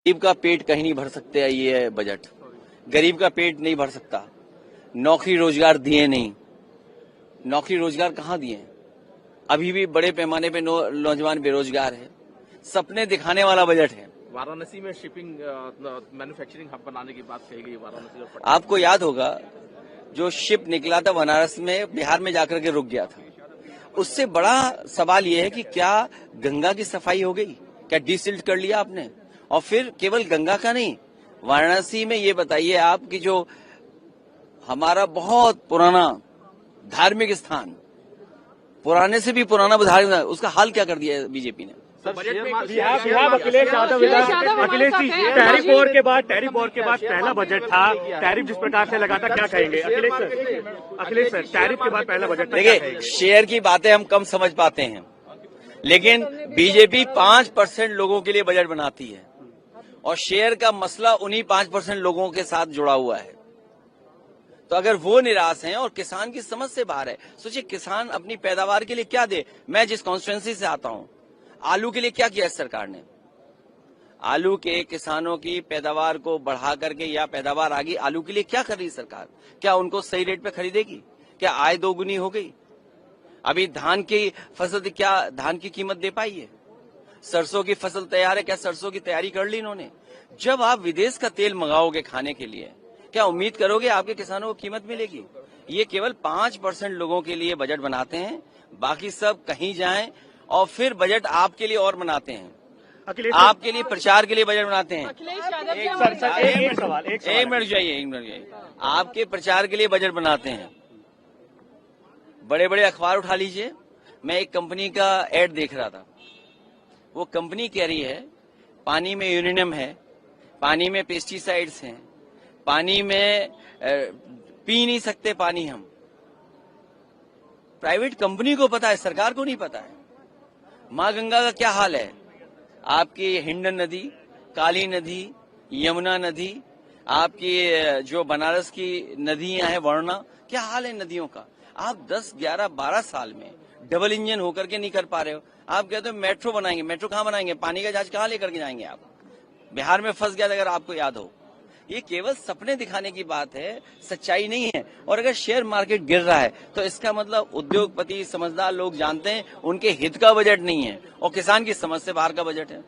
गरीब का पेट कहीं नहीं भर सकते, ये बजट गरीब का पेट नहीं भर सकता। नौकरी रोजगार दिए नहीं, नौकरी रोजगार कहाँ दिए? अभी भी बड़े पैमाने पे नौजवान बेरोजगार है। सपने दिखाने वाला बजट है। वाराणसी में शिपिंग मैन्युफैक्चरिंग हब बनाने की बात कही गई। वाराणसी और आपको याद होगा जो शिप निकला था बनारस में, बिहार में जाकर के रुक गया था। उससे बड़ा सवाल यह है कि क्या गंगा की सफाई हो गई? क्या डिसिल्ट कर लिया आपने? और फिर केवल गंगा का नहीं, वाराणसी में ये बताइए आप कि जो हमारा बहुत पुराना धार्मिक स्थान, पुराने से भी पुराना धार्मिक, उसका हाल क्या कर दिया है बीजेपी ने? अखिलेश जी, टैरिफ वॉर के बाद पहला बजट था। टैरिफ जिस प्रकार से लगा था, क्या कहेंगे अखिलेश सर? टैरिफ के बाद पहला बजट था। देखिए, शेयर की बातें हम कम समझ पाते हैं, लेकिन बीजेपी 5% लोगों के लिए बजट बनाती है और शेयर का मसला उन्हीं 5% लोगों के साथ जुड़ा हुआ है। तो अगर वो निराश हैं और किसान की समझ से बाहर है, सोचिए किसान अपनी पैदावार के लिए क्या दे। मैं जिस कॉन्स्टिट्यूंसी से आता हूं, आलू के लिए क्या किया इस सरकार ने? आलू के किसानों की पैदावार को बढ़ा करके, या पैदावार आ गई, आलू के लिए क्या कर रही सरकार? क्या उनको सही रेट पे खरीदेगी? क्या आय दोगुनी हो गई? अभी धान की फसल, क्या धान की कीमत दे पाई है? सरसों की फसल तैयार है, क्या सरसों की तैयारी कर ली इन्होंने? जब आप विदेश का तेल मंगाओगे खाने के लिए, क्या उम्मीद करोगे आपके किसानों को कीमत मिलेगी? ये केवल 5% लोगों के लिए बजट बनाते हैं, बाकी सब कहीं जाएं और फिर बजट आपके लिए और बनाते हैं। आपके लिए प्रचार के लिए बजट बनाते हैं। एक मिनट जाइए। आपके प्रचार के लिए बजट बनाते हैं। बड़े बड़े अखबार उठा लीजिए। मैं एक कंपनी का एड देख रहा था। वो कंपनी कह रही है पानी में यूरेनियम है, पानी में पेस्टिसाइड्स हैं, पानी में पी नहीं सकते पानी हम। प्राइवेट कंपनी को पता है, सरकार को नहीं पता है। माँ गंगा का क्या हाल है? आपकी हिंडन नदी, काली नदी, यमुना नदी, आपकी जो बनारस की नदियां हैं, वरुणा, क्या हाल है नदियों का? आप 10, 11, 12 साल में डबल इंजन होकर के नहीं कर पा रहे हो। आप कहते हो मेट्रो बनाएंगे। मेट्रो कहाँ बनाएंगे? पानी का जहाज कहाँ लेकर के जाएंगे आप? बिहार में फंस गया था, अगर आपको याद हो। ये केवल सपने दिखाने की बात है, सच्चाई नहीं है। और अगर शेयर मार्केट गिर रहा है तो इसका मतलब उद्योगपति, समझदार लोग जानते हैं उनके हित का बजट नहीं है और किसान की समझ से बाहर का बजट है।